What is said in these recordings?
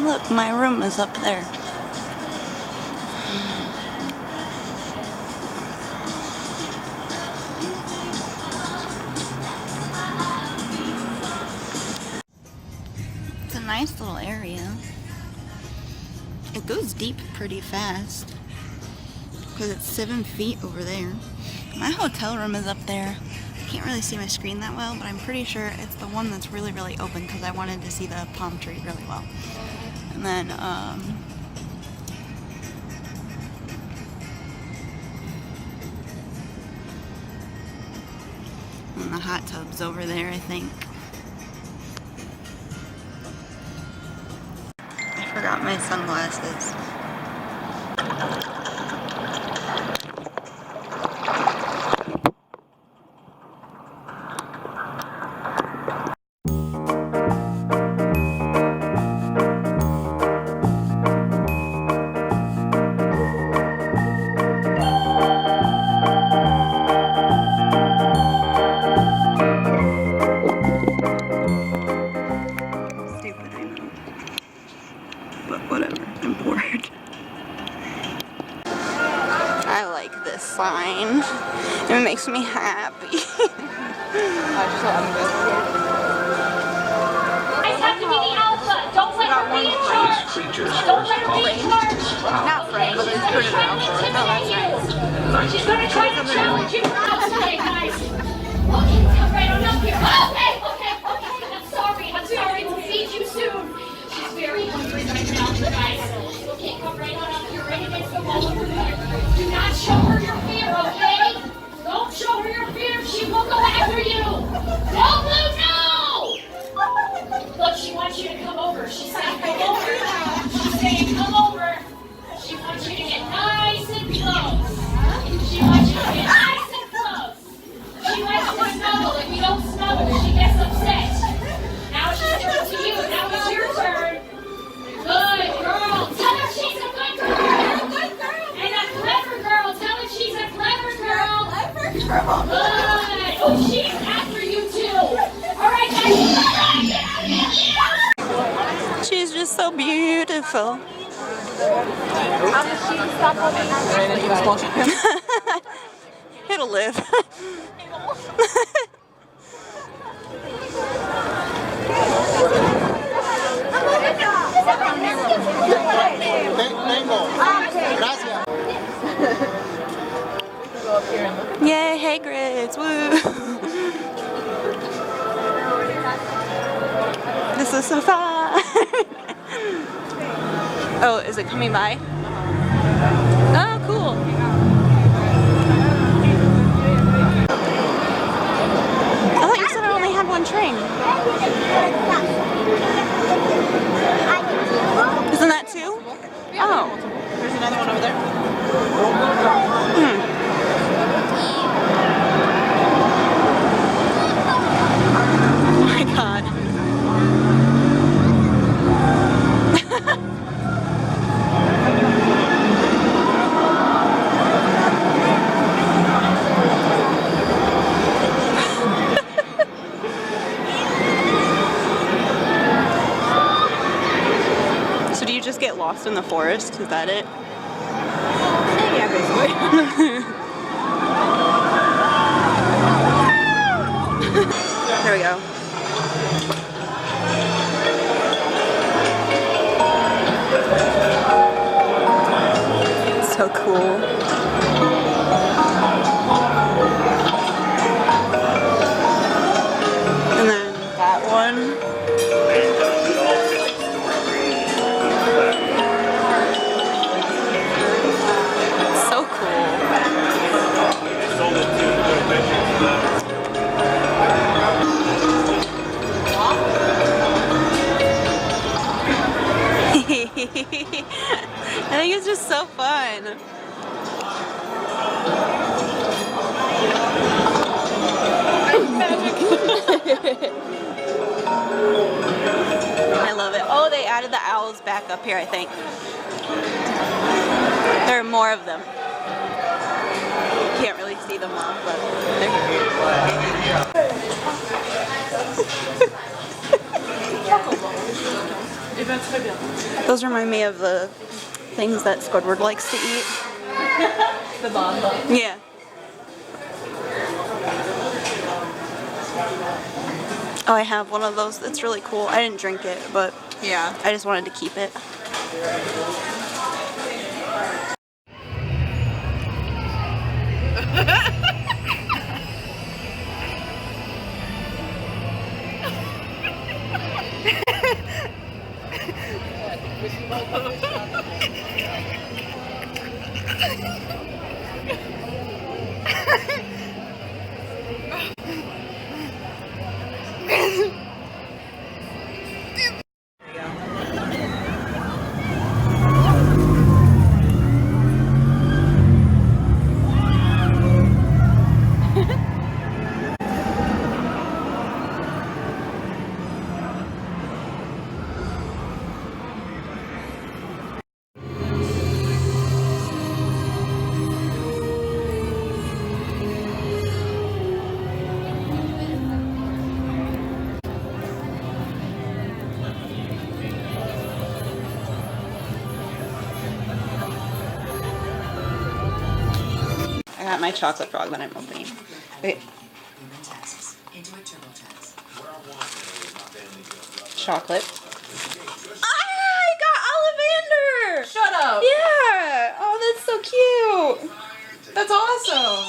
Look, my room is up there. It's a nice little area. It goes deep pretty fast because it's 7 feet over there. My hotel room is up there. I can't really see my screen that well, but I'm pretty sure it's the one that's really, really open because I wanted to see the palm tree really well. And then, and the hot tub's over there, I think. I forgot my sunglasses. I like this sign. It makes me happy. I have to be the alpha. Don't let her be in charge. Don't let her be in charge. Not Frank, but it's pretty She's going to try to challenge you outside, guys. Okay, come right on up here. Okay. I'm sorry to feed you soon. She's very hungry right now, you guys. Okay, come right on up here, right against the wall over there. Do not show her your fear, okay? Don't show her your fear. She will go after you. No, Blue, no! Look, she wants you to come over. She's saying come over. She's saying come over. She wants you to get nice and close. She wants you to get nice and close. She likes you to snuggle. If you don't snuggle, she gets upset. Now she's turning to you. Now it's your turn. Good girl. Tell her she's a good girl. And a clever girl. Tell her she's a clever girl. Good. Oh, she's after you too. All right, guys. She's just so beautiful. It'll live. Yay, hey grids, woo! This is so fun! Oh, is it coming by? Oh, cool! I thought you said I only had one train. Isn't that two? Oh. There's another one over there. Oh my god. So do you just get lost in the forest? Is that it? Yeah, basically. There we go. So cool. And then that one. So cool. I think it's just so fun. I love it. Oh, they added the owls back up here, I think. There are more of them. You can't really see them all, but they're here. Those remind me of the things that Squidward likes to eat. The bonbon. Yeah. Oh, I have one of those that's really cool. I didn't drink it, but Yeah. I just wanted to keep it. I got my chocolate frog that I'm opening. Wait. Chocolate. I got Ollivander! Shut up. Yeah! Oh, that's so cute! That's awesome.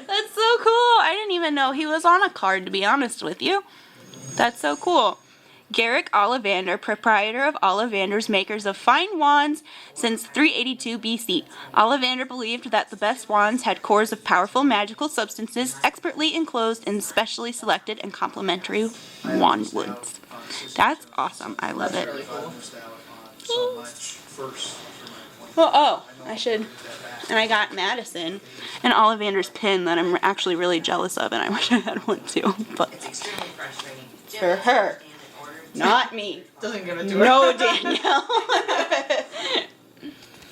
That's so cool! I didn't even know he was on a card, to be honest with you. That's so cool. Garrick Ollivander, proprietor of Ollivander's, makers of fine wands since 382 BC. Ollivander believed that the best wands had cores of powerful magical substances expertly enclosed in specially selected and complementary wand woods. That's awesome. I love it. Oh, I should. And I got Madison and Ollivander's pin that I'm actually really jealous of, and I wish I had one too. But for her. Not me. Doesn't give it to her. No, Danielle.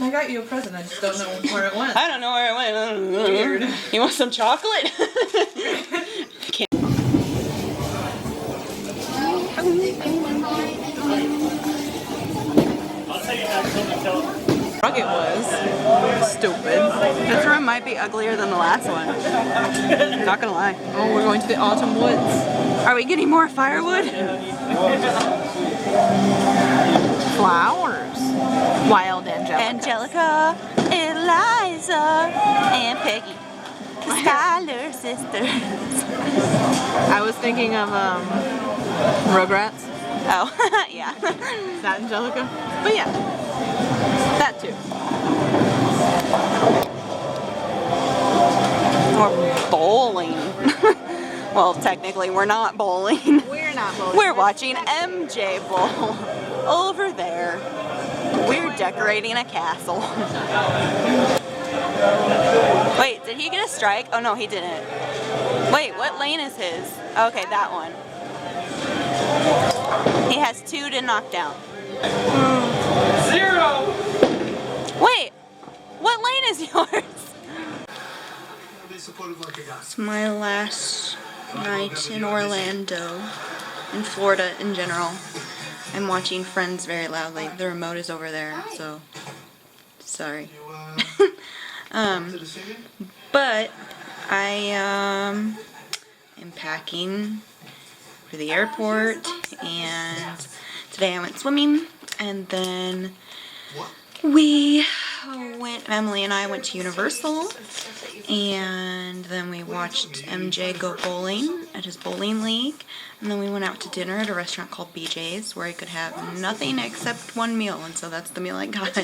I got you a present. I just don't know where it went. I don't know where it went. Weird. You want some chocolate? It was stupid. This room might be uglier than the last one. Not gonna lie. Oh, we're going to the autumn woods. Are we getting more firewood? Flowers. Wild Angelica. Eliza, and Peggy. The Skylar sisters. I was thinking of Rugrats. Oh, yeah. That Angelica. But yeah, that too. We're bowling. Well, technically, we're not bowling. We're not both. We're watching MJ bowl over there. We're decorating a castle. Wait, did he get a strike? Oh no, he didn't. Wait, what lane is his? Okay, that one. He has 2 to knock down. 0. Wait, what lane is yours? It's my last night in Orlando, in Florida in general. I'm watching Friends very loudly. The remote is over there, so sorry. But I am packing for the airport, and today I went swimming, and then Emily and I went to Universal, and then we watched MJ go bowling at his bowling league, and then we went out to dinner at a restaurant called BJ's where I could have nothing except one meal, and so that's the meal I got.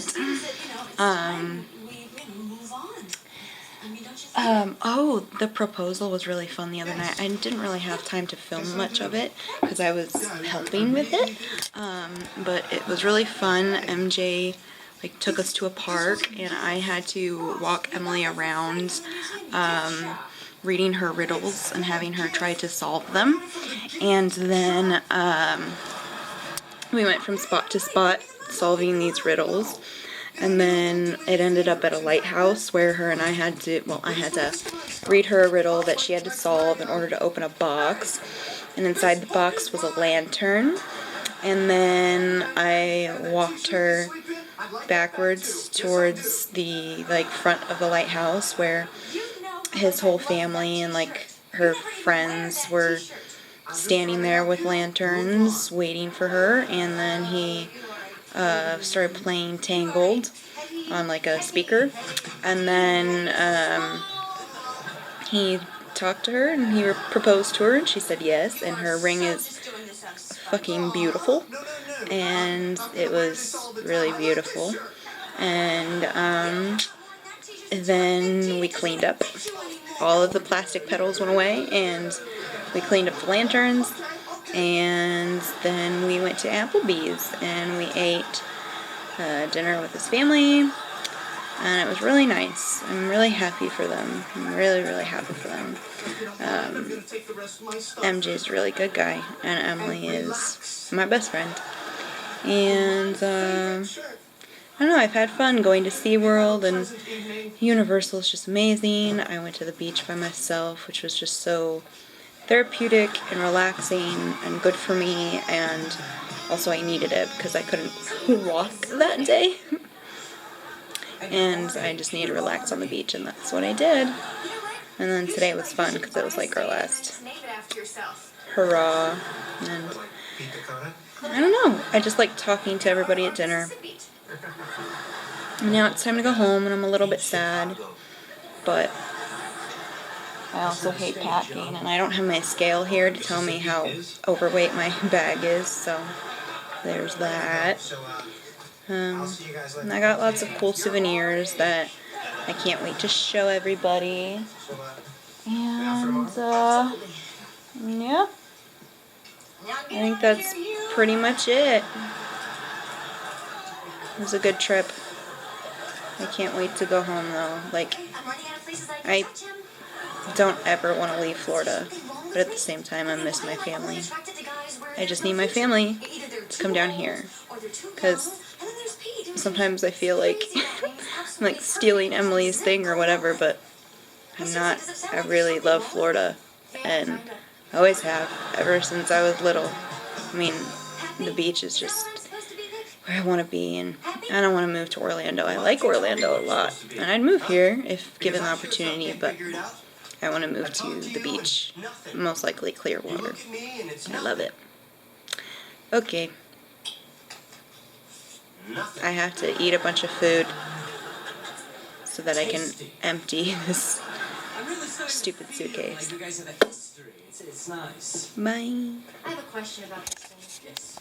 Oh, the proposal was really fun the other night. I didn't really have time to film much of it because I was helping with it, but it was really fun. MJ took us to a park, and I had to walk Emily around reading her riddles and having her try to solve them, and then we went from spot to spot solving these riddles. And then it ended up at a lighthouse where her and I had to, I had to read her a riddle that she had to solve in order to open a box. And inside the box was a lantern. And then I walked her backwards towards the front of the lighthouse where his whole family and her friends were standing there with lanterns waiting for her. And then he started playing Tangled on a speaker, and then he talked to her and he proposed to her and she said yes, and her ring is fucking beautiful, and it was really beautiful. And then we cleaned up. All of the plastic petals went away, and we cleaned up the lanterns, and then we went to Applebee's and we ate dinner with his family, and it was really nice. I'm really happy for them. I'm really, really happy for them. MJ's a really good guy, and Emily is my best friend. And I don't know, I've had fun going to SeaWorld, and Universal is just amazing. I went to the beach by myself, which was just so therapeutic and relaxing and good for me, and also I needed it because I couldn't walk that day. And I just needed to relax on the beach, and that's what I did. And then today was fun because it was our last hurrah. And I don't know, I just like talking to everybody at dinner. And now it's time to go home, and I'm a little bit sad, but I also hate packing, and I don't have my scale here to tell me how overweight my bag is, so there's that. And I got lots of cool souvenirs that I can't wait to show everybody. And, yeah. I think that's pretty much it. It was a good trip. I can't wait to go home, though. I don't ever want to leave Florida, but at the same time, I miss my family. I just need my family to come down here, because sometimes I feel like I'm stealing Emily's thing or whatever, but I'm not. I really love Florida, and I always have, ever since I was little. I mean, the beach is just where I want to be, and I don't want to move to Orlando. I like Orlando a lot, and I'd move here if given the opportunity, but I want to move to the beach, most likely Clearwater. I love it. Okay. I have to eat a bunch of food so that I can empty this stupid suitcase. Bye. I have a question about this thing.